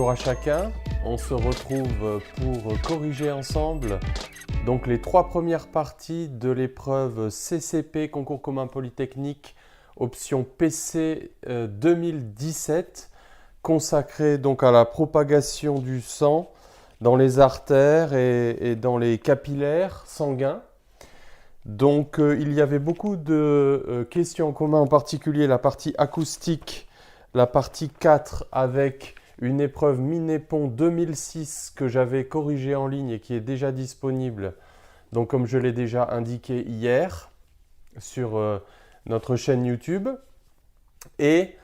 Bonjour à chacun, on se retrouve pour corriger ensemble donc les 3 premières parties de l'épreuve CCP, Concours commun polytechnique, option PC 2017, consacrée donc à la propagation du sang dans les artères et dans les capillaires sanguins. Donc il y avait beaucoup de questions en commun, en particulier la partie acoustique, la partie 4 avec une épreuve MINEPON 2006 que j'avais corrigée en ligne et qui est déjà disponible, donc comme je l'ai déjà indiqué hier sur notre chaîne YouTube. Et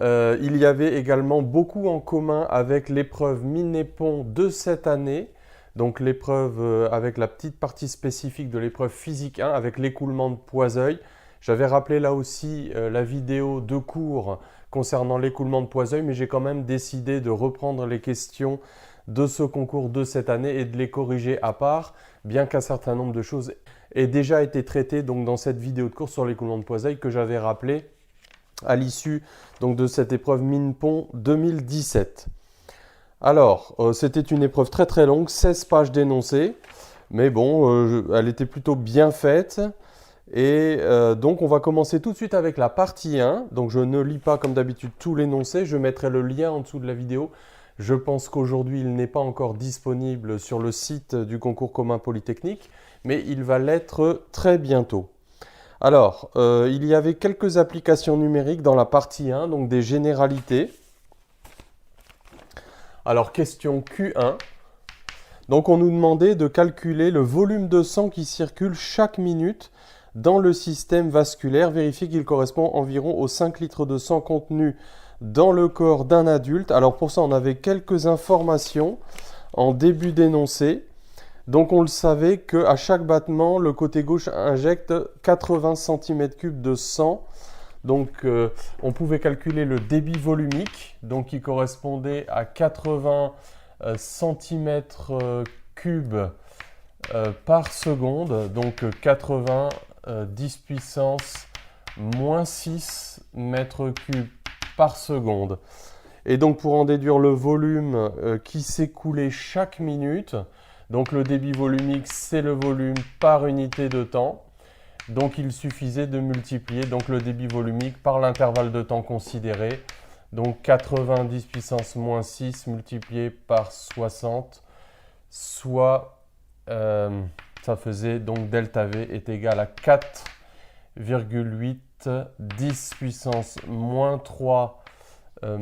il y avait également beaucoup en commun avec l'épreuve MINEPON de cette année, donc l'épreuve avec la petite partie spécifique de l'épreuve physique 1 avec l'écoulement de Poiseuille. J'avais rappelé là aussi la vidéo de cours concernant l'écoulement de Poiseuille, mais j'ai quand même décidé de reprendre les questions de ce concours de cette année et de les corriger à part, bien qu'un certain nombre de choses aient déjà été traitées donc, dans cette vidéo de cours sur l'écoulement de Poiseuille que j'avais rappelé à l'issue de cette épreuve MINEPON 2017. Alors, c'était une épreuve très très longue, 16 pages d'énoncés, mais bon, elle était plutôt bien faite. Et donc, on va commencer tout de suite avec la partie 1. Donc, je ne lis pas comme d'habitude tout l'énoncé. Je mettrai le lien en dessous de la vidéo. Je pense qu'aujourd'hui, il n'est pas encore disponible sur le site du concours commun polytechnique, mais il va l'être très bientôt. Alors, il y avait quelques applications numériques dans la partie 1, donc des généralités. Alors, question Q1. Donc, on nous demandait de calculer le volume de sang qui circule chaque minute dans le système vasculaire, vérifier qu'il correspond environ aux 5 litres de sang contenus dans le corps d'un adulte. Alors pour ça, on avait quelques informations en début d'énoncé. Donc on le savait qu'à chaque battement, le côté gauche injecte 80 cm3 de sang. Donc on pouvait calculer le débit volumique, donc qui correspondait à 80 cm3 par seconde, donc 80 10 puissance moins 6 mètres cubes par seconde. Et donc pour en déduire le volume qui s'écoulait chaque minute, donc le débit volumique c'est le volume par unité de temps. Donc il suffisait de multiplier donc, le débit volumique par l'intervalle de temps considéré. Donc 90 puissance moins 6 multiplié par 60, soit ça faisait donc delta V est égal à 4,8 10 puissance moins 3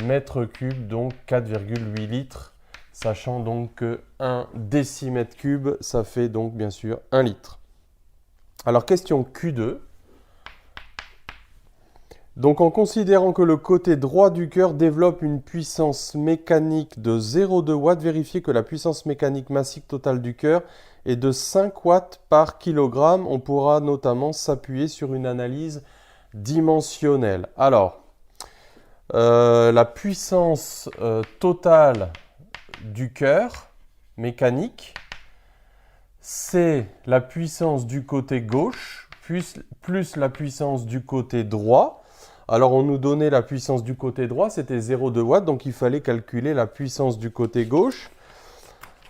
mètres cubes, donc 4,8 litres, sachant donc que 1 décimètre cube, ça fait donc bien sûr 1 litre. Alors question Q2. Donc en considérant que le côté droit du cœur développe une puissance mécanique de 0,2 watts, vérifiez que la puissance mécanique massique totale du cœur est de 5 watts par kilogramme. On pourra notamment s'appuyer sur une analyse dimensionnelle. Alors, la puissance totale du cœur mécanique, c'est la puissance du côté gauche plus la puissance du côté droit. Alors, on nous donnait la puissance du côté droit, c'était 0,2 watts, donc il fallait calculer la puissance du côté gauche.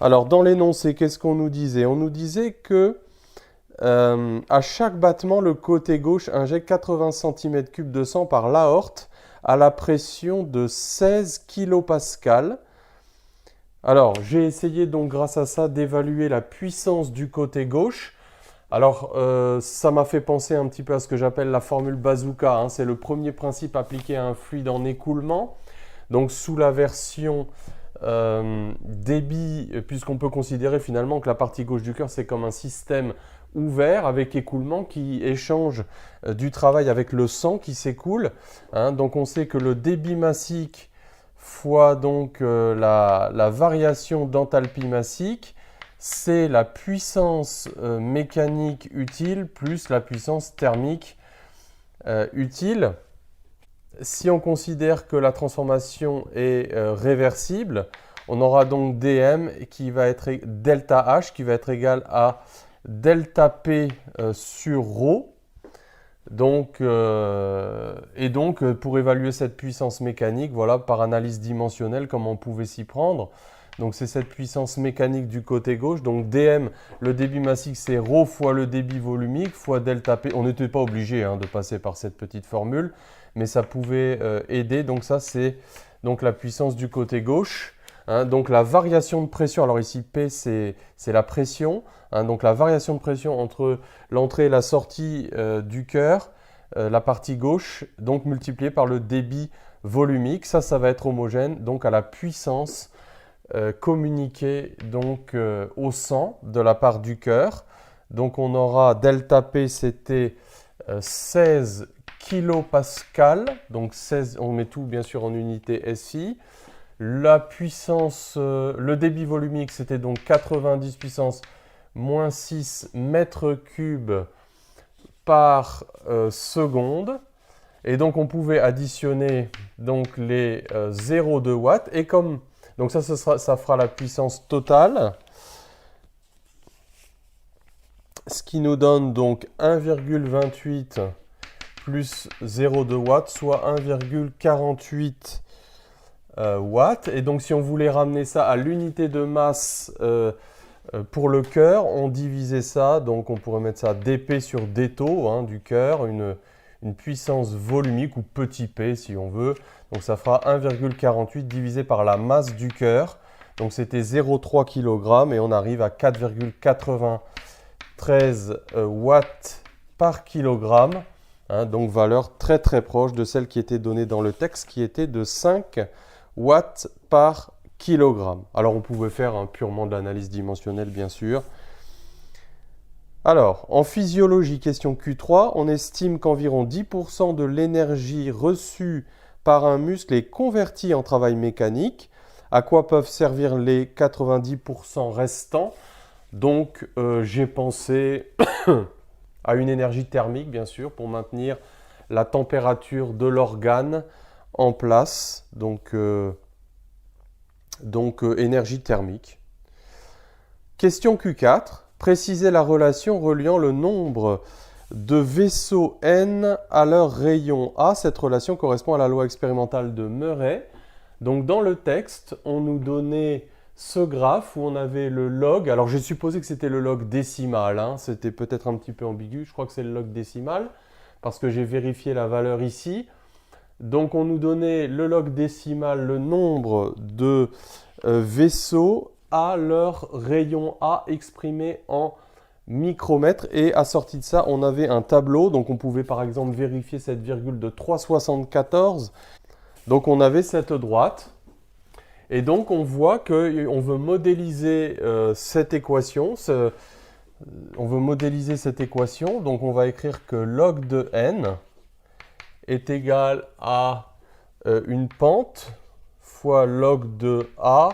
Alors, dans l'énoncé, qu'est-ce qu'on nous disait? On nous disait que à chaque battement, le côté gauche injecte 80 cm3 de sang par l'aorte à la pression de 16 kPa. Alors, j'ai essayé donc grâce à ça d'évaluer la puissance du côté gauche. Alors, ça m'a fait penser un petit peu à ce que j'appelle la formule bazooka, hein. C'est le premier principe appliqué à un fluide en écoulement. Donc, sous la version débit, puisqu'on peut considérer finalement que la partie gauche du cœur, c'est comme un système ouvert avec écoulement qui échange du travail avec le sang qui s'écoule. Hein. Donc, on sait que le débit massique fois donc la variation d'enthalpie massique, c'est la puissance mécanique utile plus la puissance thermique utile. Si on considère que la transformation est réversible, on aura donc dm qui va être delta h qui va être égal à delta p sur ρ. Pour évaluer cette puissance mécanique, voilà, par analyse dimensionnelle, comment on pouvait s'y prendre. Donc, c'est cette puissance mécanique du côté gauche. Donc, dm, le débit massique, c'est ρ fois le débit volumique fois delta P. On n'était pas obligé de passer par cette petite formule, mais ça pouvait aider. Donc, ça, c'est donc la puissance du côté gauche. Donc, la variation de pression, alors ici, P, c'est la pression. Donc, la variation de pression entre l'entrée et la sortie du cœur, la partie gauche, donc multipliée par le débit volumique. Ça va être homogène donc à la puissance communiquée donc, au sang de la part du cœur. Donc on aura delta P, c'était 16 kilopascal. Donc 16, on met tout bien sûr en unité SI. La puissance, le débit volumique, c'était donc 90 puissance moins 6 mètres cubes par seconde. Et donc on pouvait additionner donc, les 0,2 watts. Et comme donc ça fera la puissance totale, ce qui nous donne donc 1,28 plus 0,2 watts, soit 1,48 watts. Et donc si on voulait ramener ça à l'unité de masse pour le cœur, on divisait ça, donc on pourrait mettre ça dp sur dτ du cœur, une puissance volumique ou petit p si on veut. Donc ça fera 1,48 divisé par la masse du cœur. Donc c'était 0,3 kg et on arrive à 4,93 watts par kilogramme. Donc valeur très très proche de celle qui était donnée dans le texte qui était de 5 watts par kilogramme. Alors on pouvait faire purement de l'analyse dimensionnelle bien sûr. Alors, en physiologie, question Q3, on estime qu'environ 10% de l'énergie reçue par un muscle est convertie en travail mécanique. À quoi peuvent servir les 90% restants? Donc, j'ai pensé à une énergie thermique, bien sûr, pour maintenir la température de l'organe en place. Donc énergie thermique. Question Q4. Préciser la relation reliant le nombre de vaisseaux N à leur rayon A. Cette relation correspond à la loi expérimentale de Murray. Donc dans le texte, on nous donnait ce graphe où on avait le log. Alors j'ai supposé que c'était le log décimal. C'était peut-être un petit peu ambigu. Je crois que c'est le log décimal parce que j'ai vérifié la valeur ici. Donc on nous donnait le log décimal, le nombre de vaisseaux à leur rayon A exprimé en micromètres. Et assorti de ça, on avait un tableau. Donc on pouvait par exemple vérifier cette virgule de 3,74. Donc on avait cette droite. Et donc on voit qu'on veut modéliser cette équation. On veut modéliser cette équation. Donc on va écrire que log de n est égal à une pente fois log de A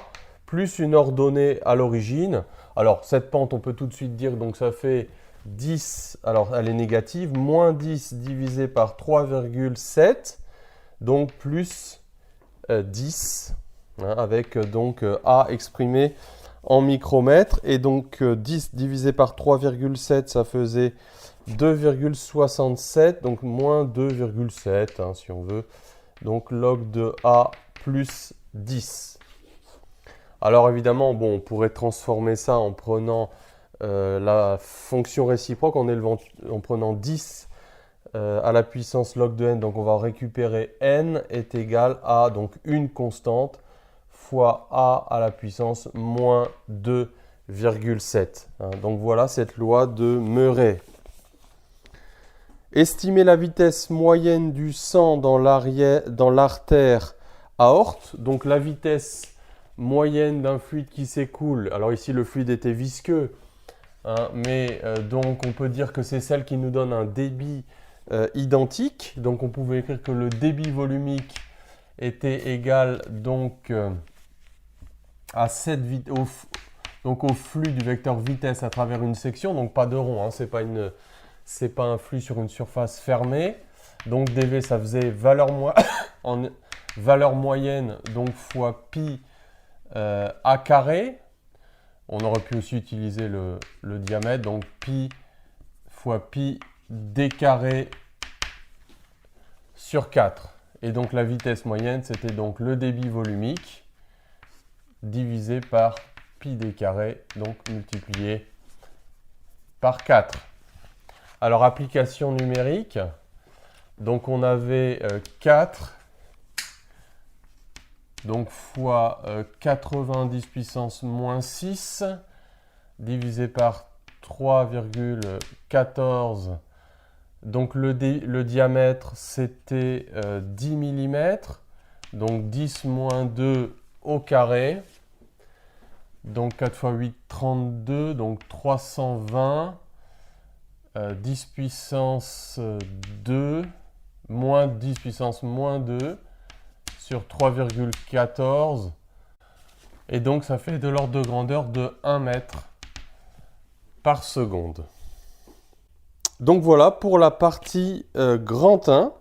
plus une ordonnée à l'origine. Alors, cette pente, on peut tout de suite dire, donc ça fait 10, alors elle est négative, moins 10 divisé par 3,7, donc plus 10, avec donc A exprimé en micromètres. Et donc 10 divisé par 3,7, ça faisait 2,67, donc moins 2,7, si on veut. Donc log de A plus 10. Alors évidemment, on pourrait transformer ça en prenant la fonction réciproque, en prenant 10 à la puissance log de n. Donc on va récupérer n est égal à donc une constante fois a à la puissance moins 2,7. Donc voilà cette loi de Murray. Estimer la vitesse moyenne du sang dans l'artère aorte. Donc la vitesse moyenne d'un fluide qui s'écoule. Alors ici le fluide était visqueux, mais donc on peut dire que c'est celle qui nous donne un débit identique. Donc on pouvait écrire que le débit volumique était égal donc à au flux du vecteur vitesse à travers une section. Donc pas de rond, c'est pas un flux sur une surface fermée. Donc dV ça faisait valeur moyenne donc fois pi A carré. On aurait pu aussi utiliser le diamètre, donc pi fois pi d carré sur 4. Et donc la vitesse moyenne, c'était donc le débit volumique divisé par pi d carré, donc multiplié par 4. Alors application numérique, donc on avait 4 donc fois 90 puissance moins 6 divisé par 3,14. Donc le diamètre c'était 10 mm, donc 10 moins 2 au carré. Donc 4 fois 8, 32, donc 320, 10 puissance 2, moins 10 puissance moins 2, sur 3,14. Et donc ça fait de l'ordre de grandeur de 1 mètre par seconde. Donc voilà pour la partie grand 1.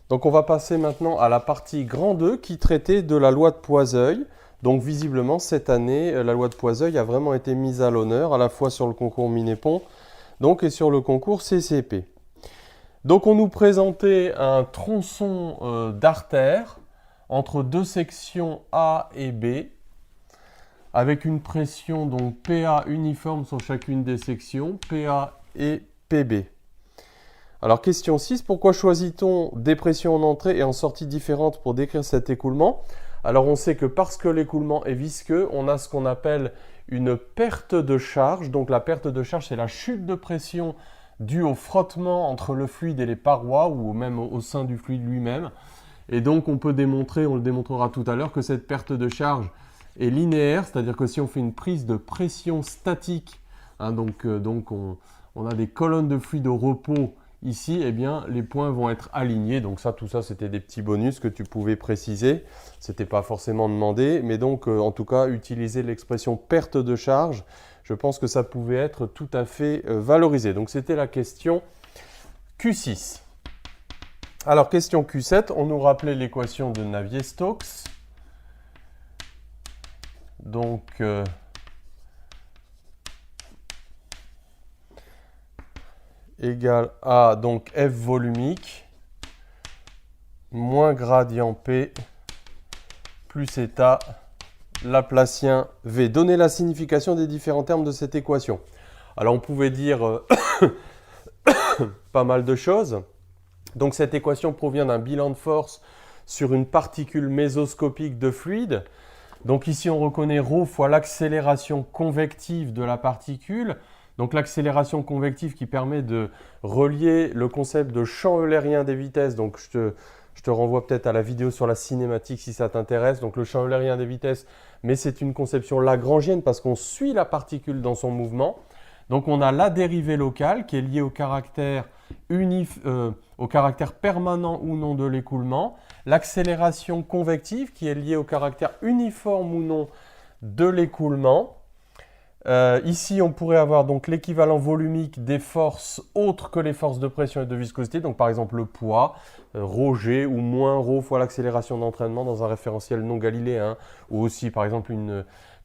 Donc on va passer maintenant à la partie grand 2 qui traitait de la loi de Poiseuille. Donc visiblement cette année, la loi de Poiseuille a vraiment été mise à l'honneur, à la fois sur le concours Minépon et sur le concours CCP. Donc on nous présentait un tronçon d'artère entre deux sections A et B, avec une pression donc PA uniforme sur chacune des sections, PA et PB. Alors question 6, pourquoi choisit-on des pressions en entrée et en sortie différentes pour décrire cet écoulement? Alors on sait que parce que l'écoulement est visqueux, on a ce qu'on appelle une perte de charge. Donc la perte de charge, c'est la chute de pression due au frottement entre le fluide et les parois, ou même au sein du fluide lui-même. Et donc on peut démontrer, on le démontrera tout à l'heure, que cette perte de charge est linéaire, c'est-à-dire que si on fait une prise de pression statique, on a des colonnes de fluide au repos ici, eh bien, les points vont être alignés. Donc ça, tout ça, c'était des petits bonus que tu pouvais préciser. Ce n'était pas forcément demandé, mais donc, en tout cas, utiliser l'expression perte de charge, je pense que ça pouvait être tout à fait valorisé. Donc, c'était la question Q6. Alors, question Q7, on nous rappelait l'équation de Navier-Stokes. Donc, égale à donc F volumique moins gradient P plus état laplacien V. Donnez la signification des différents termes de cette équation. Alors on pouvait dire pas mal de choses. Donc cette équation provient d'un bilan de force sur une particule mésoscopique de fluide. Donc ici on reconnaît ρ fois l'accélération convective de la particule. Donc l'accélération convective qui permet de relier le concept de champ eulérien des vitesses. Donc je te renvoie peut-être à la vidéo sur la cinématique si ça t'intéresse. Donc le champ eulérien des vitesses, mais c'est une conception lagrangienne parce qu'on suit la particule dans son mouvement. Donc on a la dérivée locale qui est liée au caractère permanent ou non de l'écoulement. L'accélération convective qui est liée au caractère uniforme ou non de l'écoulement. Ici, on pourrait avoir donc l'équivalent volumique des forces autres que les forces de pression et de viscosité. Donc, par exemple, le poids, ρg ou moins ρ fois l'accélération d'entraînement dans un référentiel non galiléen. Ou aussi, par exemple,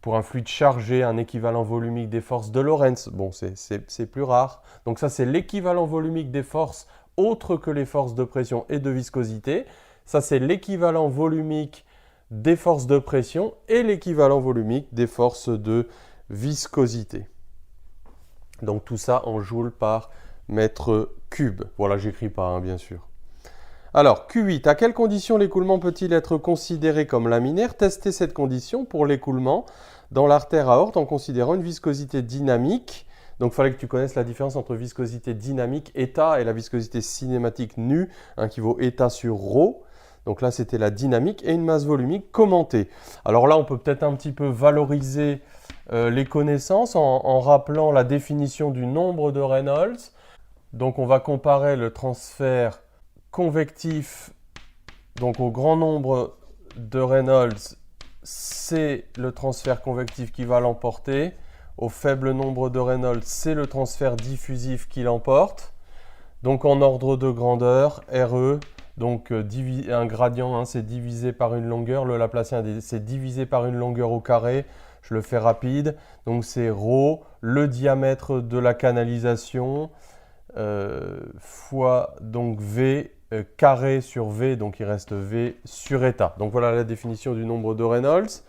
pour un fluide chargé, un équivalent volumique des forces de Lorentz. Bon, c'est plus rare. Donc, ça, c'est l'équivalent volumique des forces autres que les forces de pression et de viscosité. Ça, c'est l'équivalent volumique des forces de pression et l'équivalent volumique des forces de viscosité. Donc tout ça en joules par mètre cube. Voilà, j'écris pas, hein, bien sûr. Alors, Q8. À quelles conditions l'écoulement peut-il être considéré comme laminaire? Testez cette condition pour l'écoulement dans l'artère aorte en considérant une viscosité dynamique. Donc, il fallait que tu connaisses la différence entre viscosité dynamique, état, et la viscosité cinématique nue, qui vaut état sur ρ. Donc là, c'était la dynamique et une masse volumique commentée. Alors là, on peut peut-être un petit peu valoriser les connaissances en rappelant la définition du nombre de Reynolds. Donc on va comparer le transfert convectif donc au grand nombre de Reynolds, c'est le transfert convectif qui va l'emporter. Au faible nombre de Reynolds, c'est le transfert diffusif qui l'emporte. Donc en ordre de grandeur, RE, donc un gradient, c'est divisé par une longueur. Le Laplacien, c'est divisé par une longueur au carré. Je le fais rapide. Donc c'est ρ, le diamètre de la canalisation, fois donc V, carré sur V, donc il reste V sur état. Donc voilà la définition du nombre de Reynolds.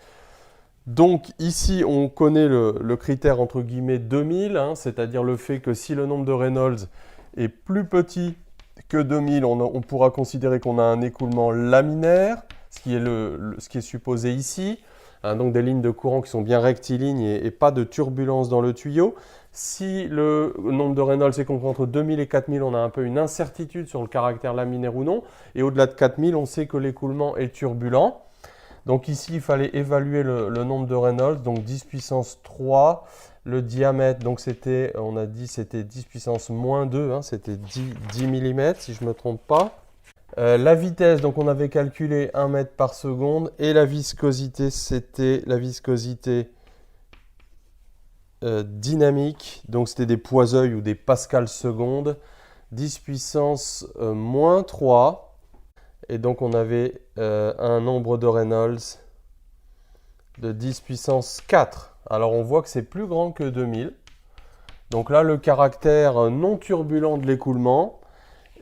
Donc ici, on connaît le critère entre guillemets 2000, hein, c'est-à-dire le fait que si le nombre de Reynolds est plus petit que 2000, on pourra considérer qu'on a un écoulement laminaire, ce qui est supposé ici. Hein, donc des lignes de courant qui sont bien rectilignes et pas de turbulence dans le tuyau. Si le nombre de Reynolds est compris entre 2000 et 4000, on a un peu une incertitude sur le caractère laminaire ou non. Et au-delà de 4000, on sait que l'écoulement est turbulent. Donc ici, il fallait évaluer le nombre de Reynolds, donc 10 puissance 3. Le diamètre, donc c'était, on a dit c'était 10 puissance moins 2, hein, c'était 10 mm si je ne me trompe pas. La vitesse, donc on avait calculé 1 mètre par seconde. Et la viscosité, c'était la viscosité dynamique. Donc c'était des poids-œil ou des pascals secondes. 10 puissance moins 3. Et donc on avait un nombre de Reynolds de 10 puissance 4. Alors on voit que c'est plus grand que 2000. Donc là, le caractère non turbulent de l'écoulement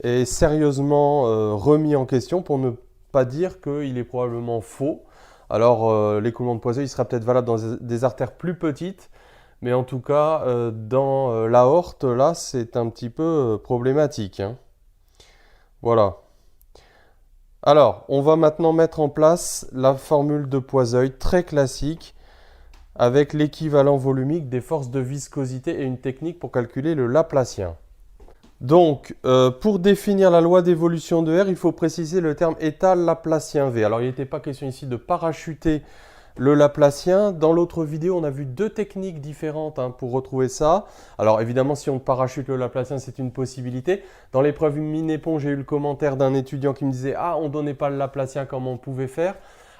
est sérieusement remis en question pour ne pas dire qu'il est probablement faux. Alors l'écoulement de poids-œil sera peut-être valable dans des artères plus petites, mais en tout cas dans l'aorte, là, c'est un petit peu problématique, hein. Voilà. Alors, on va maintenant mettre en place la formule de Poiseuille très classique avec l'équivalent volumique des forces de viscosité et une technique pour calculer le Laplacien. Donc, pour définir la loi d'évolution de R, il faut préciser le terme état Laplacien V. Alors, il n'était pas question ici de parachuter le Laplacien. Dans l'autre vidéo, on a vu deux techniques différentes, hein, pour retrouver ça. Alors évidemment, si on parachute le Laplacien, c'est une possibilité. Dans l'épreuve Minépon, j'ai eu le commentaire d'un étudiant qui me disait « Ah, on ne donnait pas le Laplacien, comment on pouvait faire ?»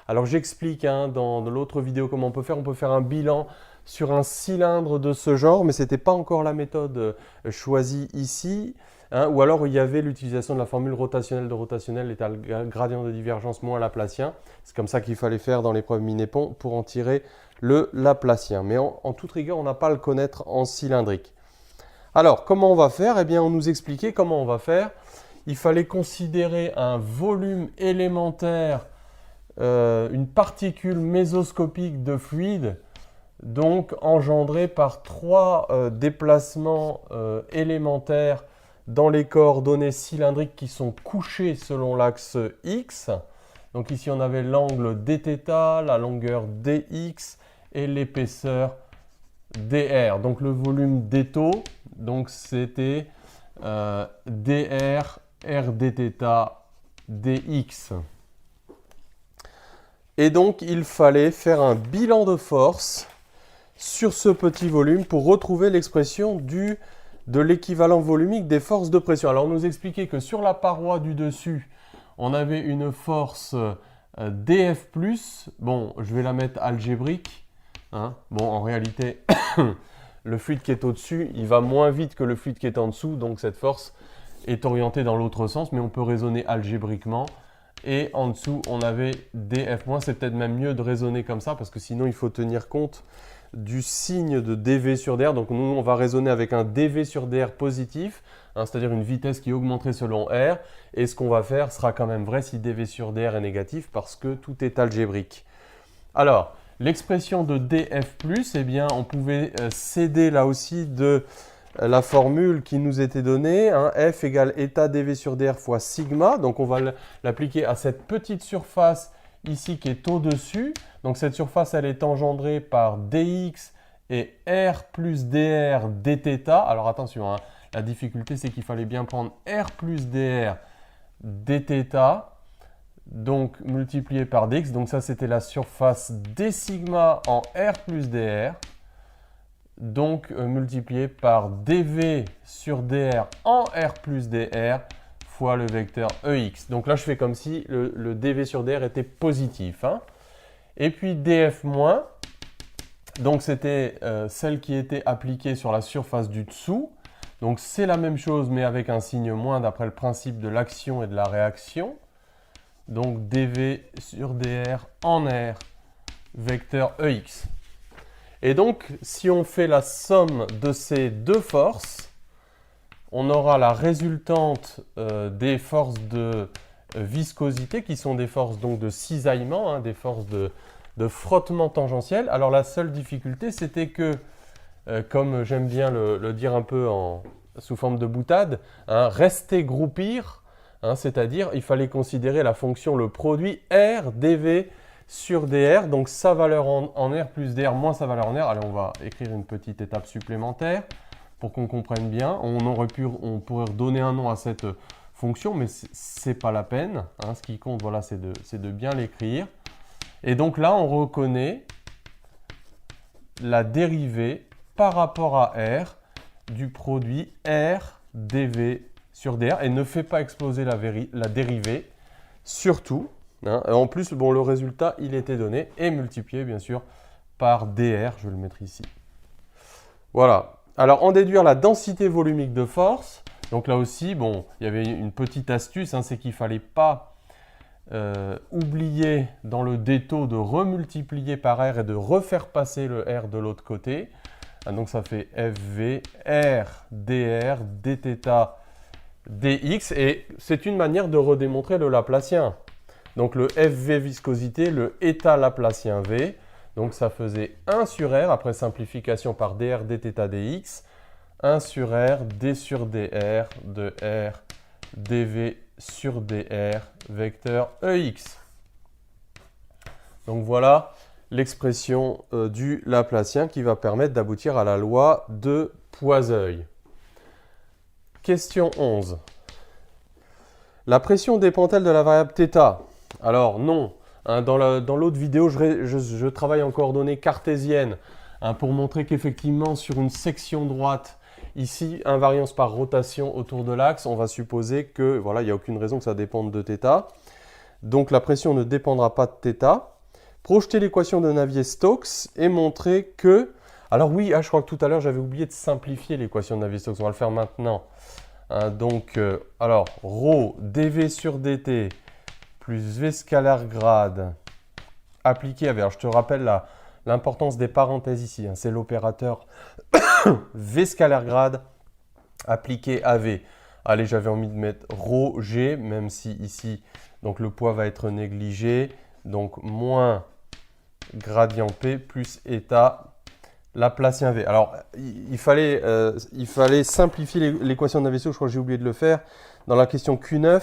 Alors j'explique, hein, dans l'autre vidéo comment on peut faire. On peut faire un bilan sur un cylindre de ce genre, mais ce n'était pas encore la méthode choisie ici. Hein, ou alors il y avait l'utilisation de la formule rotationnelle de rotationnelle égale gradient de divergence moins Laplacien. C'est comme ça qu'il fallait faire dans l'épreuve Minépon pour en tirer le Laplacien. Mais en toute rigueur, on n'a pas à le connaître en cylindrique. Alors, comment on va faire? Eh bien, on nous expliquait comment on va faire. Il fallait considérer un volume élémentaire, une particule mésoscopique de fluide, donc engendrée par trois déplacements élémentaires dans les coordonnées cylindriques qui sont couchées selon l'axe X. Donc ici, on avait l'angle dθ, la longueur dx et l'épaisseur dr. Donc le volume d'étau, donc c'était dr, r dθ, dx. Et donc, il fallait faire un bilan de force sur ce petit volume pour retrouver l'expression de l'équivalent volumique des forces de pression. Alors, on nous expliquait que sur la paroi du dessus, on avait une force dF+. Bon, je vais la mettre algébrique, hein. Bon, en réalité, le fluide qui est au-dessus, il va moins vite que le fluide qui est en dessous. Donc, cette force est orientée dans l'autre sens, mais on peut raisonner algébriquement. Et en dessous, on avait dF-. C'est peut-être même mieux de raisonner comme ça, parce que sinon, il faut tenir compte du signe de dV sur dr. Donc nous, on va raisonner avec un dV sur dr positif, hein, c'est-à-dire une vitesse qui augmenterait selon r. Et ce qu'on va faire sera quand même vrai si dV sur dr est négatif, parce que tout est algébrique. Alors, l'expression de dF+, eh bien, on pouvait s'aider là aussi de la formule qui nous était donnée, hein, F égale état dV sur dr fois sigma. Donc on va l'appliquer à cette petite surface ici qui est au-dessus. Donc cette surface, elle est engendrée par dx et r plus dr dθ. Alors attention, hein, la difficulté, c'est qu'il fallait bien prendre r plus dr dθ, donc multiplié par dx. Donc ça, c'était la surface d sigma en r plus dr. Donc multiplié par dv sur dr en r plus dr fois le vecteur EX. Donc là, je fais comme si le dv sur dr était positif, hein. Et puis df-, donc c'était celle qui était appliquée sur la surface du dessous. Donc c'est la même chose, mais avec un signe moins d'après le principe de l'action et de la réaction. Donc dv sur dr en r, vecteur EX. Et donc, si on fait la somme de ces deux forces, on aura la résultante des forces de viscosité, qui sont des forces donc de cisaillement, hein, des forces de frottement tangentiel. Alors la seule difficulté, c'était que, comme j'aime bien le dire un peu sous forme de boutade, hein, rester groupir, hein, c'est-à-dire il fallait considérer la fonction, le produit R dV sur dr, donc sa valeur en R plus dr moins sa valeur en R. Allez, on va écrire une petite étape supplémentaire pour qu'on comprenne bien. On pourrait redonner un nom à cette fonction, mais ce n'est pas la peine. Hein. Ce qui compte, voilà, c'est de bien l'écrire. Et donc là, on reconnaît la dérivée par rapport à R du produit R dV sur dr, et ne fait pas exploser la dérivée, surtout. Hein. En plus, bon, le résultat, il était donné et multiplié, bien sûr, par dr. Je vais le mettre ici. Voilà. Alors, en déduire la densité volumique de force. Donc là aussi, bon, il y avait une petite astuce, hein, c'est qu'il ne fallait pas oublier dans le détaux de remultiplier par R et de refaire passer le R de l'autre côté. Ah, donc ça fait FV, R, dr, dθ, dx. Et c'est une manière de redémontrer le Laplacien. Donc le FV viscosité, le état Laplacien V. Donc ça faisait 1 sur R, après simplification par dr, dθ, dx. 1 sur R, d sur dr, de R, dv sur dr, vecteur EX. Donc voilà l'expression du Laplacien qui va permettre d'aboutir à la loi de Poiseuille. Question 11. La pression dépend-elle de la variable θ? Alors non. Hein, dans l'autre vidéo, je travaille en coordonnées cartésiennes, hein, pour montrer qu'effectivement sur une section droite, ici, invariance par rotation autour de l'axe, on va supposer que voilà, il n'y a aucune raison que ça dépende de θ. Donc la pression ne dépendra pas de θ. Projeter l'équation de Navier-Stokes et montrer que... Alors oui, je crois que tout à l'heure, j'avais oublié de simplifier l'équation de Navier-Stokes. On va le faire maintenant. Hein, donc, alors, ρ dv sur dt plus v scalaire grade appliqué à v. Alors, je te rappelle l'importance des parenthèses ici. Hein, c'est l'opérateur v scalaire grade appliqué à v. Allez, j'avais envie de mettre ρg, même si ici, donc le poids va être négligé. Donc, moins gradient P plus état Laplacien V. Alors, il fallait simplifier l'équation de Navier-Stokes. Je crois que j'ai oublié de le faire. Dans la question Q9,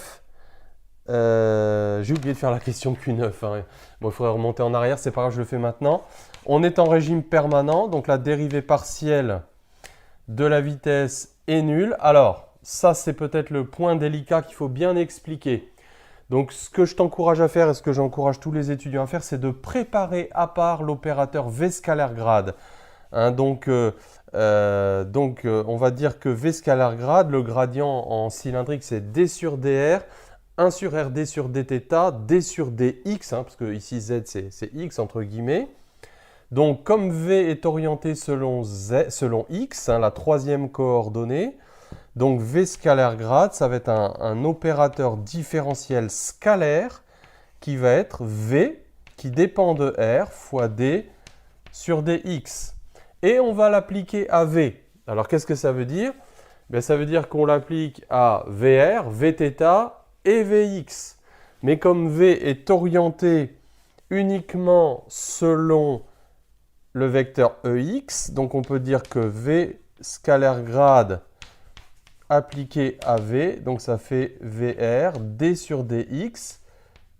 j'ai oublié de faire la question Q9. Hein. Bon, il faudrait remonter en arrière. C'est pas grave, je le fais maintenant. On est en régime permanent. Donc, la dérivée partielle de la vitesse est nulle. Alors, ça, c'est peut-être le point délicat qu'il faut bien expliquer. Donc, ce que je t'encourage à faire et ce que j'encourage tous les étudiants à faire, c'est de préparer à part l'opérateur V scalaire grade. Hein, donc, on va dire que V scalaire grade, le gradient en cylindrique, c'est d sur dr, 1 sur rd sur dθ, d sur dx, hein, parce que ici z, c'est x entre guillemets. Donc, comme V est orienté selon x, hein, la troisième coordonnée, donc V scalaire grade, ça va être un opérateur différentiel scalaire qui va être V qui dépend de R fois D sur dx. Et on va l'appliquer à V. Alors qu'est-ce que ça veut dire? Bien, ça veut dire qu'on l'applique à VR, Vθ et Vx. Mais comme V est orienté uniquement selon le vecteur EX, donc on peut dire que V scalaire grade appliqué à V, donc ça fait VR, D sur dx,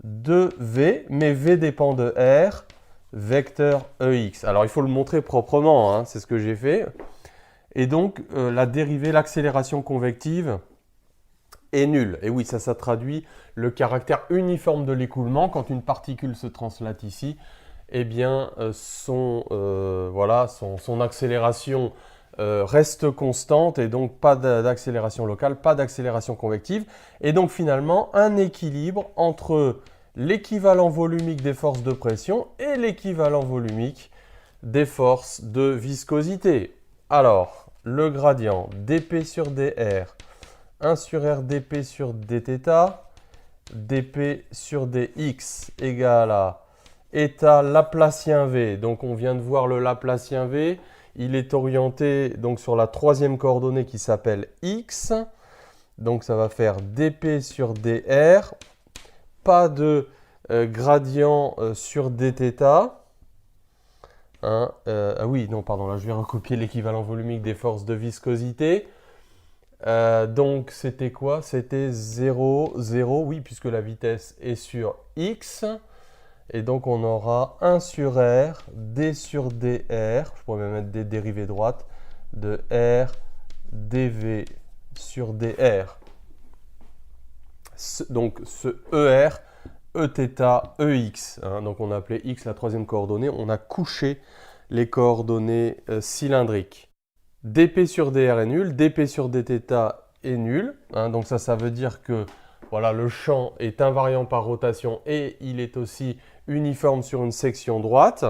de V, mais V dépend de R, vecteur EX. Alors il faut le montrer proprement, hein, c'est ce que j'ai fait. Et donc la dérivée, l'accélération convective est nulle. Et oui, ça traduit le caractère uniforme de l'écoulement. Quand une particule se translate ici, eh bien son accélération reste constante et donc pas d'accélération locale, pas d'accélération convective. Et donc finalement, un équilibre entre l'équivalent volumique des forces de pression et l'équivalent volumique des forces de viscosité. Alors, le gradient dp sur dr, 1 sur r dp sur dθ, dp sur dx égale à état Laplacien V. Donc on vient de voir le Laplacien V. il est orienté donc, sur la troisième coordonnée qui s'appelle x. Donc ça va faire dp sur dr. Pas de gradient sur dθ. Hein, ah oui, non, pardon, là je vais recopier l'équivalent volumique des forces de viscosité. Donc c'était quoi? C'était 0, 0, oui, puisque la vitesse est sur x. Et donc on aura 1 sur r, d sur dr, je pourrais même mettre des dérivées droites, de r dv sur dr. Donc ce er, eθ, ex, hein, donc on a appelé x la troisième coordonnée, on a couché les coordonnées cylindriques. dp sur dr est nul, dp sur dθ est nul, hein, donc ça veut dire que voilà, le champ est invariant par rotation et il est aussi uniforme sur une section droite.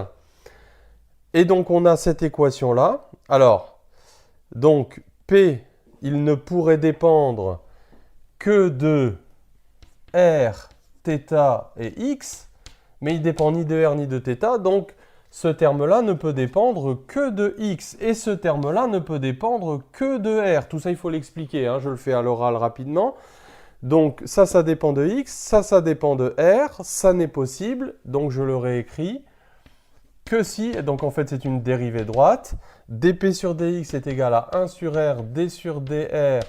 Et donc on a cette équation-là. Alors, donc P, il ne pourrait dépendre que de R, θ et x, mais il ne dépend ni de R ni de θ, donc ce terme-là ne peut dépendre que de x, et ce terme-là ne peut dépendre que de R. Tout ça, il faut l'expliquer, hein, je le fais à l'oral rapidement. Donc ça dépend de x, ça dépend de r, ça n'est possible, donc je le réécris que si, donc en fait c'est une dérivée droite, dp sur dx est égal à 1 sur r, d sur dr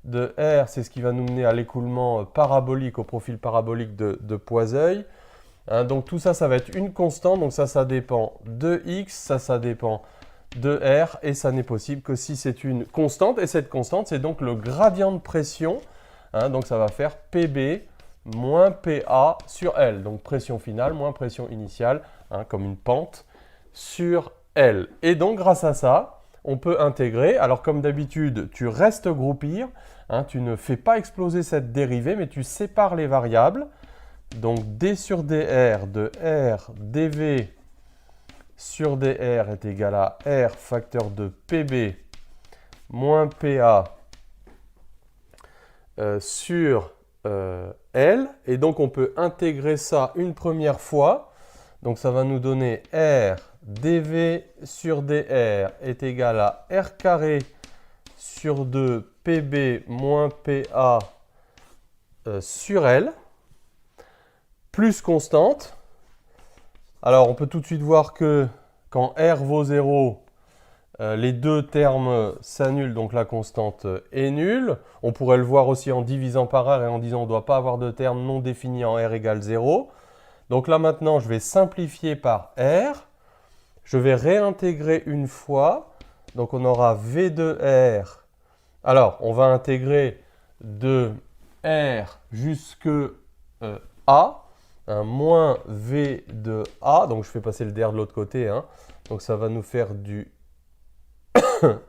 de r, c'est ce qui va nous mener à l'écoulement parabolique, au profil parabolique de Poiseuille. Hein, donc tout ça, ça va être une constante, donc ça dépend de x, ça dépend de r, et ça n'est possible que si c'est une constante, et cette constante c'est donc le gradient de pression. Hein, donc ça va faire PB moins PA sur L. Donc pression finale moins pression initiale, hein, comme une pente, sur L. Et donc grâce à ça, on peut intégrer. Alors comme d'habitude, tu restes groupir. Hein, tu ne fais pas exploser cette dérivée, mais tu sépares les variables. Donc d sur dr de R dv sur dr est égal à R facteur de PB moins PA sur L, et donc on peut intégrer ça une première fois, donc ça va nous donner R dv sur dr est égal à R carré sur 2 PB moins PA sur L, plus constante. Alors on peut tout de suite voir que quand R vaut 0, les deux termes s'annulent, donc la constante est nulle. On pourrait le voir aussi en divisant par R et en disant on ne doit pas avoir de terme non défini en R égale 0. Donc là maintenant, je vais simplifier par R. Je vais réintégrer une fois. Donc on aura V de R. Alors, on va intégrer de R jusque A, hein, moins V de A. Donc je fais passer le dr de l'autre côté. Hein. Donc ça va nous faire du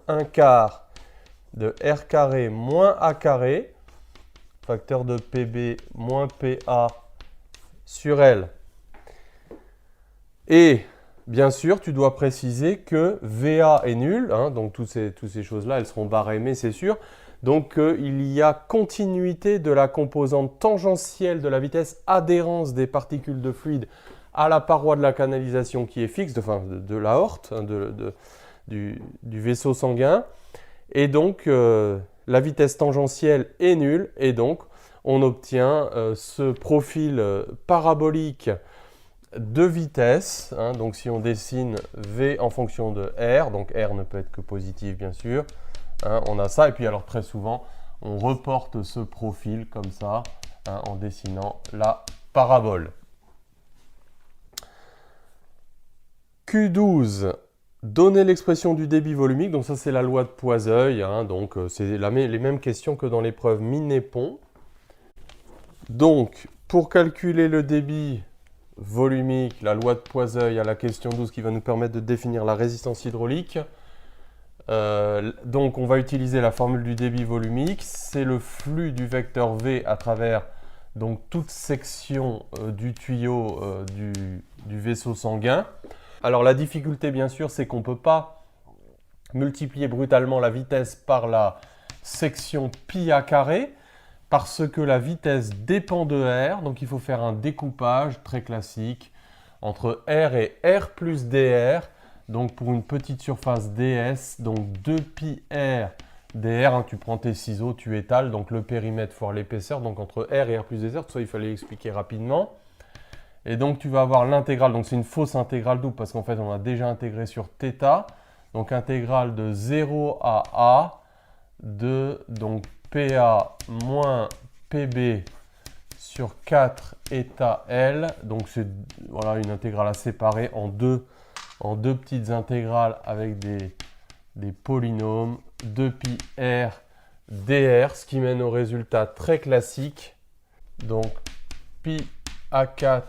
1 quart de R carré moins A carré, facteur de PB moins PA sur L. Et bien sûr, tu dois préciser que VA est nul, hein, donc toutes ces choses-là, elles seront barémées, c'est sûr. Donc il y a continuité de la composante tangentielle de la vitesse adhérence des particules de fluide à la paroi de la canalisation qui est fixe, de l'aorte, hein, du vaisseau sanguin, et donc la vitesse tangentielle est nulle, et donc on obtient ce profil parabolique de vitesse, hein, donc si on dessine V en fonction de R, donc R ne peut être que positif bien sûr, hein, on a ça, et puis alors très souvent on reporte ce profil comme ça, hein, en dessinant la parabole. Q12, donner l'expression du débit volumique, donc ça c'est la loi de Poiseuille, hein, donc c'est les mêmes questions que dans l'épreuve Minépon. Donc pour calculer le débit volumique, la loi de Poiseuille à la question 12 qui va nous permettre de définir la résistance hydraulique, donc on va utiliser la formule du débit volumique, c'est le flux du vecteur V à travers donc toute section du tuyau du vaisseau sanguin. Alors la difficulté bien sûr c'est qu'on ne peut pas multiplier brutalement la vitesse par la section pi a carré parce que la vitesse dépend de R, donc il faut faire un découpage très classique entre R et R plus dr, donc pour une petite surface ds, donc 2πr dr, hein, tu prends tes ciseaux, tu étales, donc le périmètre fois l'épaisseur, donc entre r et r plus dr, tout ça il fallait expliquer rapidement. Et donc tu vas avoir l'intégrale, donc c'est une fausse intégrale double parce qu'en fait on a déjà intégré sur θ, donc intégrale de 0 à a de donc PA moins PB sur 4 eta L, donc c'est voilà, une intégrale à séparer en deux petites intégrales avec des polynômes, 2π r dr, ce qui mène au résultat très classique, donc pi A4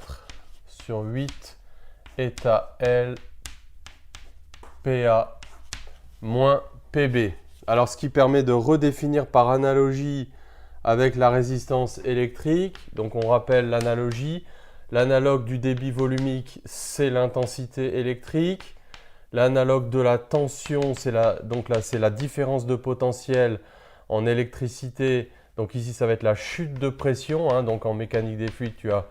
sur 8 eta L PA moins PB. Alors, ce qui permet de redéfinir par analogie avec la résistance électrique. Donc, on rappelle l'analogie. L'analogue du débit volumique, c'est l'intensité électrique. L'analogue de la tension, c'est la différence de potentiel en électricité. Donc ici, ça va être la chute de pression. Hein. Donc en mécanique des fluides, tu as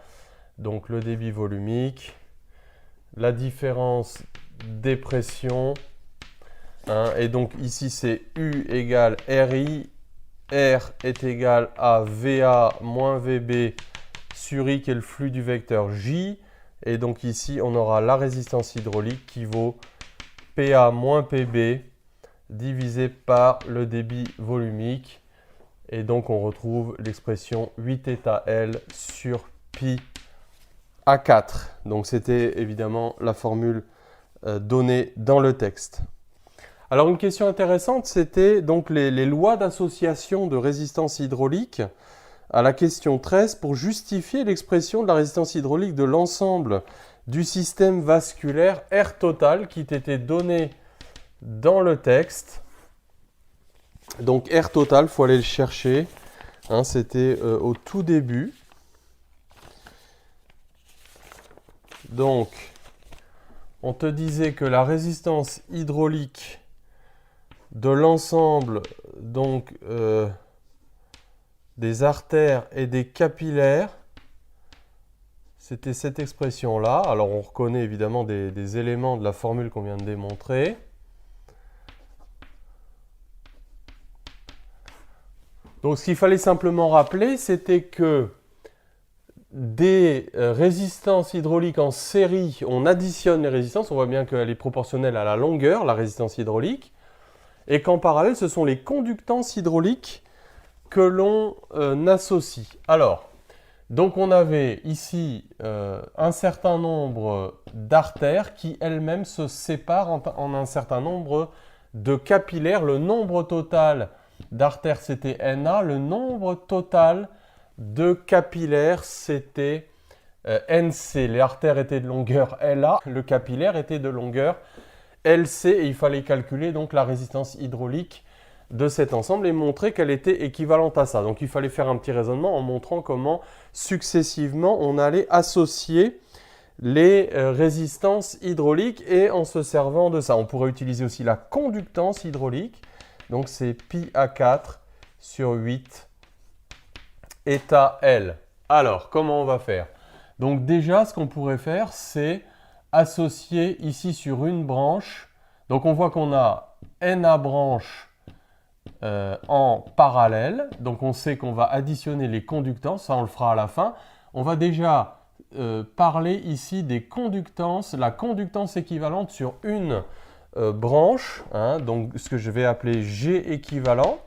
donc le débit volumique, la différence des pressions. Hein, et donc ici, c'est U égale RI. R est égal à VA moins VB sur I qui est le flux du vecteur J. Et donc ici, on aura la résistance hydraulique qui vaut PA moins PB divisé par le débit volumique. Et donc, on retrouve l'expression 8 eta L sur pi A4. Donc, c'était évidemment la formule donnée dans le texte. Alors, une question intéressante, c'était donc les lois d'association de résistance hydraulique à la question 13 pour justifier l'expression de la résistance hydraulique de l'ensemble du système vasculaire R total qui t'était donné dans le texte. Donc R total, il faut aller le chercher. Hein, c'était au tout début. Donc, on te disait que la résistance hydraulique de l'ensemble donc des artères et des capillaires, c'était cette expression-là. Alors, on reconnaît évidemment des éléments de la formule qu'on vient de démontrer. Donc, ce qu'il fallait simplement rappeler, c'était que des résistances hydrauliques en série, on additionne les résistances, on voit bien qu'elle est proportionnelle à la longueur, la résistance hydraulique, et qu'en parallèle, ce sont les conductances hydrauliques que l'on associe. Alors, donc on avait ici un certain nombre d'artères qui elles-mêmes se séparent en un certain nombre de capillaires. Le nombre total d'artères, c'était Na. Le nombre total de capillaires, c'était NC. Les artères étaient de longueur LA, le capillaire était de longueur LC. Et il fallait calculer donc la résistance hydraulique de cet ensemble et montrer qu'elle était équivalente à ça. Donc il fallait faire un petit raisonnement en montrant comment successivement on allait associer les résistances hydrauliques et en se servant de ça. On pourrait utiliser aussi la conductance hydraulique. Donc c'est pi A4 sur 8 eta L. Alors, comment on va faire? Donc déjà, ce qu'on pourrait faire, c'est associer ici sur une branche. Donc on voit qu'on a Na branches en parallèle. Donc on sait qu'on va additionner les conductances, ça on le fera à la fin. On va déjà parler ici des conductances, la conductance équivalente sur une branche, hein, donc ce que je vais appeler G équivalent.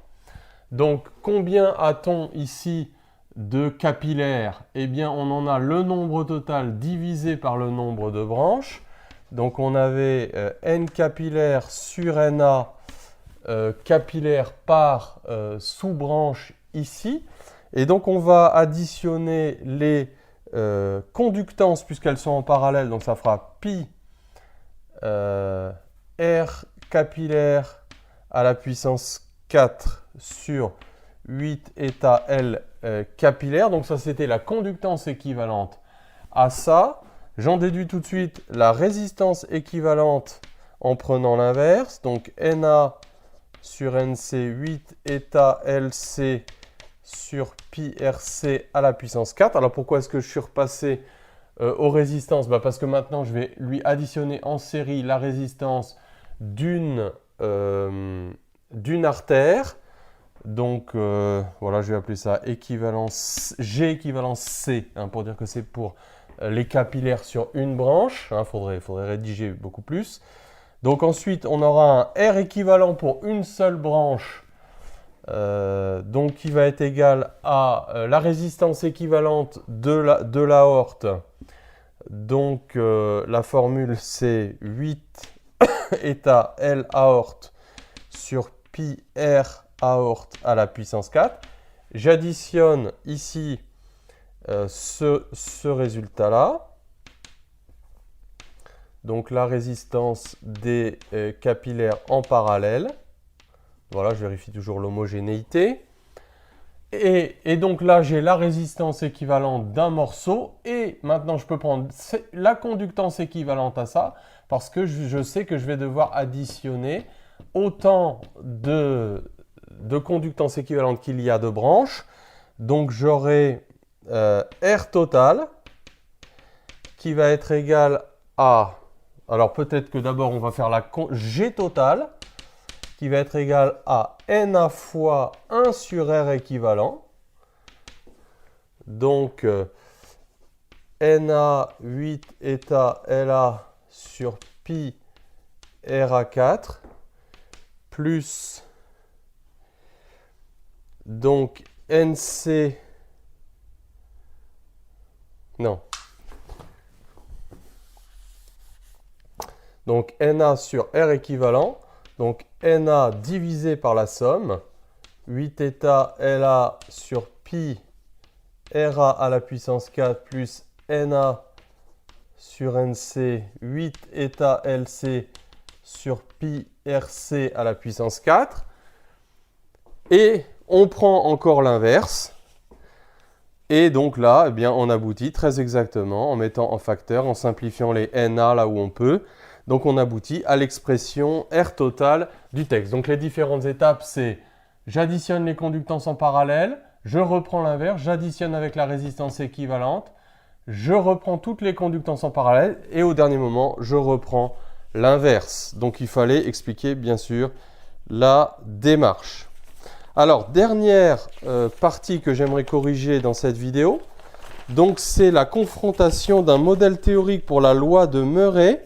Donc combien a-t-on ici de capillaires? Eh bien on en a le nombre total divisé par le nombre de branches. Donc on avait N capillaires sur Na capillaires par sous-branche ici. Et donc on va additionner les conductances puisqu'elles sont en parallèle. Donc ça fera pi R capillaire à la puissance 4 sur 8 eta L capillaire. Donc ça c'était la conductance équivalente à ça. J'en déduis tout de suite la résistance équivalente en prenant l'inverse. Donc Na sur NC 8 eta LC sur pi RC à la puissance 4. Alors pourquoi est-ce que je suis repassé aux résistances? Parce que maintenant, je vais lui additionner en série la résistance d'une artère. Donc, voilà, je vais appeler ça équivalence G équivalence C, hein, pour dire que c'est pour les capillaires sur une branche. Faudrait rédiger beaucoup plus. Donc ensuite, on aura un R équivalent pour une seule branche, donc qui va être égal à la résistance équivalente de l'aorte. Donc la formule c'est 8 état L aorte sur pi R aorte à la puissance 4. J'additionne ici ce résultat-là. Donc la résistance des capillaires en parallèle. Voilà, je vérifie toujours l'homogénéité. Et donc là, j'ai la résistance équivalente d'un morceau. Et maintenant, je peux prendre la conductance équivalente à ça, parce que je sais que je vais devoir additionner autant de conductance équivalente qu'il y a de branches. Donc j'aurai R total qui va être égal à... Alors peut-être que d'abord on va faire la G totale qui va être égal à NA fois 1 sur R équivalent. Donc NA 8 état LA sur pi RA4 plus donc NC... Non. Donc NA sur R équivalent, donc NA divisé par la somme, 8 état LA sur pi RA à la puissance 4 plus NA sur NC, 8 état LC sur pi RC à la puissance 4. Et on prend encore l'inverse. Et donc là, eh bien, on aboutit très exactement en mettant en facteur, en simplifiant les NA là où on peut. Donc on aboutit à l'expression R total du texte. Donc les différentes étapes, c'est j'additionne les conductances en parallèle, je reprends l'inverse, j'additionne avec la résistance équivalente, je reprends toutes les conductances en parallèle et au dernier moment, je reprends l'inverse. Donc il fallait expliquer bien sûr la démarche. Alors, dernière partie que j'aimerais corriger dans cette vidéo, donc c'est la confrontation d'un modèle théorique pour la loi de Murray,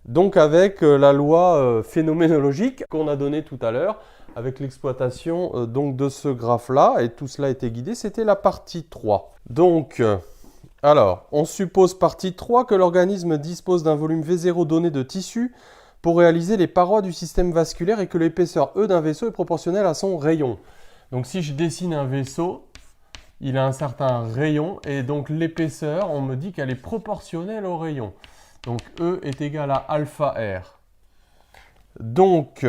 donc avec la loi phénoménologique qu'on a donnée tout à l'heure, avec l'exploitation donc de ce graphe-là, et tout cela était guidé, c'était la partie 3. Donc, alors, on suppose partie 3 que l'organisme dispose d'un volume V0 donné de tissu pour réaliser les parois du système vasculaire et que l'épaisseur E d'un vaisseau est proportionnelle à son rayon. Donc si je dessine un vaisseau, il a un certain rayon et donc l'épaisseur, on me dit qu'elle est proportionnelle au rayon. Donc E est égal à alpha R. Donc,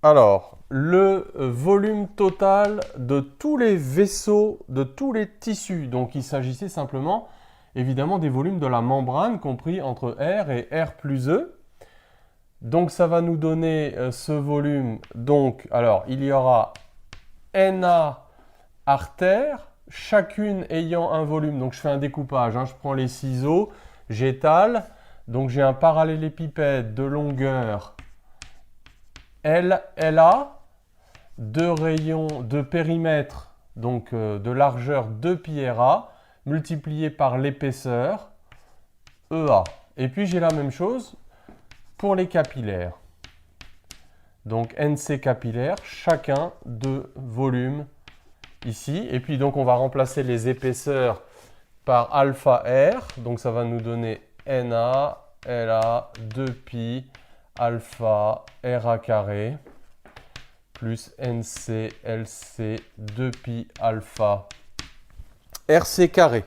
alors, le volume total de tous les vaisseaux, de tous les tissus, donc il s'agissait simplement évidemment des volumes de la membrane compris entre R et R plus E. Donc ça va nous donner ce volume. Donc, alors, il y aura NA artères, chacune ayant un volume. Donc je fais un découpage, hein. Je prends les ciseaux, j'étale. Donc j'ai un parallélépipède de longueur LA, de rayon de périmètre, donc de largeur 2 pi RA, multiplié par l'épaisseur EA. Et puis j'ai la même chose pour les capillaires. Donc NC capillaire, chacun de volume ici. Et puis donc on va remplacer les épaisseurs par alpha R. Donc ça va nous donner NA, LA, 2pi, alpha, RA carré, plus NC, LC, 2pi, alpha, RC carré.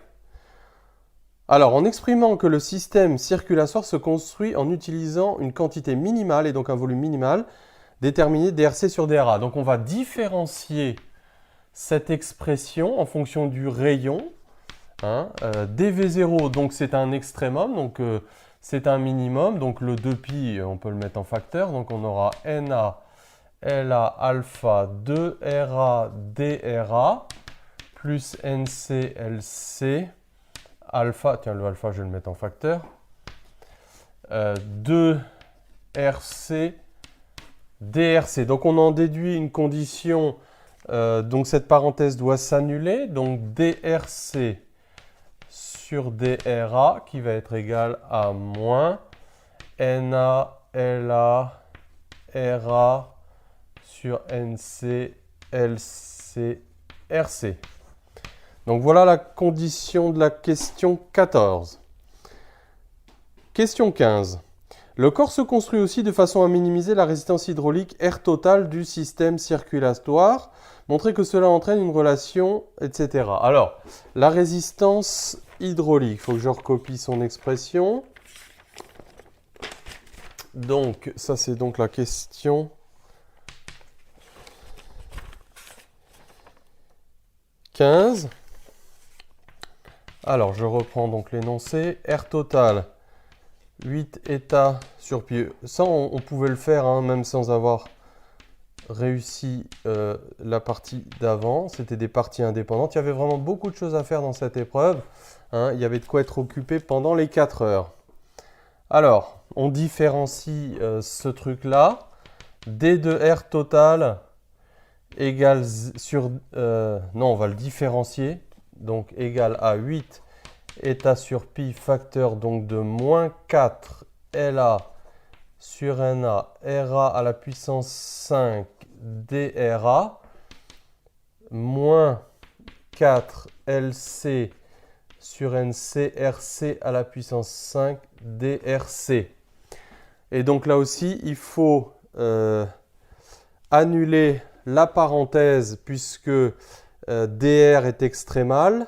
Alors, en exprimant que le système circulatoire se construit en utilisant une quantité minimale, et donc un volume minimal, déterminé DRC sur DRA. Donc, on va différencier cette expression en fonction du rayon. dV0, donc c'est un extrémum, donc c'est un minimum. Donc, le 2pi, on peut le mettre en facteur. Donc, on aura NA, LA, alpha, 2RA, DRA, plus NC, LC, alpha, tiens le alpha je vais le mettre en facteur, 2RC DRC. Donc on en déduit une condition, donc cette parenthèse doit s'annuler, donc DRC sur DRA qui va être égal à moins NA LA RA sur NC LC RC. Donc voilà la condition de la question 14. Question 15. Le corps se construit aussi de façon à minimiser la résistance hydraulique R totale du système circulatoire. Montrez que cela entraîne une relation, etc. Alors, la résistance hydraulique, il faut que je recopie son expression. Donc, ça c'est donc la question 15. Alors, je reprends donc l'énoncé. R total, 8 états sur pi. Ça, on pouvait le faire, hein, même sans avoir réussi la partie d'avant. C'était des parties indépendantes. Il y avait vraiment beaucoup de choses à faire dans cette épreuve. Hein. Il y avait de quoi être occupé pendant les 4 heures. Alors, on différencie ce truc-là. D de R total égale sur... non, on va le différencier. Donc, égale à 8 état sur pi facteur donc de moins 4 LA sur NA RA à la puissance 5 DRA moins 4 LC sur NC RC à la puissance 5 DRC. Et donc là aussi, il faut annuler la parenthèse puisque DR est extrémal.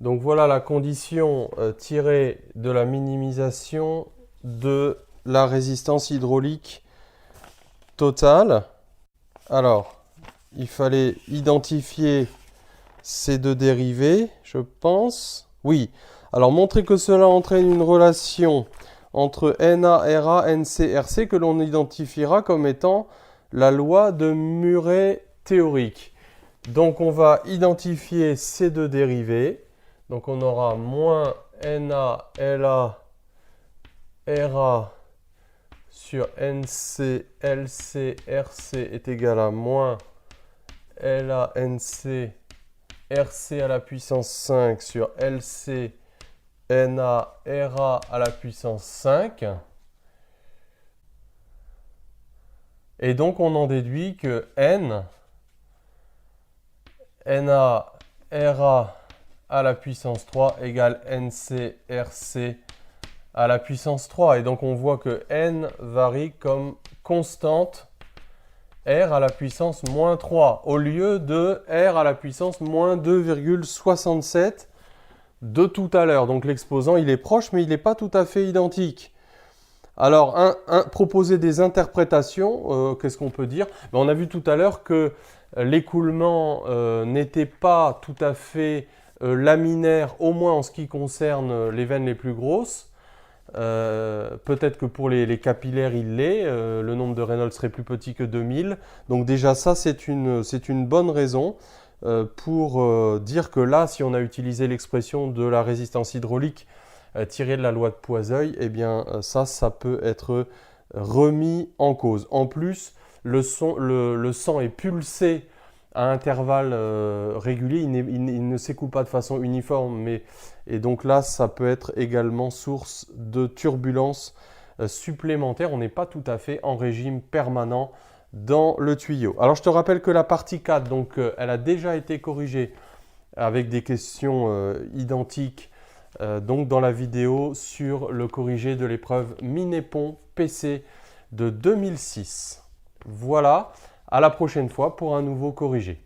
Donc voilà la condition tirée de la minimisation de la résistance hydraulique totale. Alors, il fallait identifier ces deux dérivés, je pense. Oui, alors montrer que cela entraîne une relation entre NA, RA, NC, RC que l'on identifiera comme étant la loi de Murray théorique. Donc on va identifier ces deux dérivés. Donc on aura moins NA, LA, RA sur NC, LC, RC est égal à moins LA, NC, RC à la puissance 5 sur LC, NA, RA à la puissance 5. Et donc on en déduit que N, NA, RA à la puissance 3 égale NC, RC à la puissance 3. Et donc on voit que N varie comme constante R à la puissance moins 3 au lieu de R à la puissance moins 2,67 de tout à l'heure. Donc l'exposant il est proche mais il n'est pas tout à fait identique. Alors proposer des interprétations, qu'est-ce qu'on peut dire? On a vu tout à l'heure que l'écoulement n'était pas tout à fait laminaire, au moins en ce qui concerne les veines les plus grosses. Peut-être que pour les capillaires il l'est, le nombre de Reynolds serait plus petit que 2000. Donc déjà ça c'est une bonne raison pour dire que là si on a utilisé l'expression de la résistance hydraulique tirée de la loi de Poiseuille, eh bien ça peut être remis en cause. En plus le sang est pulsé à intervalles réguliers, il ne s'écoule pas de façon uniforme, et donc là, ça peut être également source de turbulences supplémentaires. On n'est pas tout à fait en régime permanent dans le tuyau. Alors, je te rappelle que la partie 4, donc, elle a déjà été corrigée avec des questions identiques donc dans la vidéo sur le corrigé de l'épreuve Minépon PC de 2006. Voilà, à la prochaine fois pour un nouveau corrigé.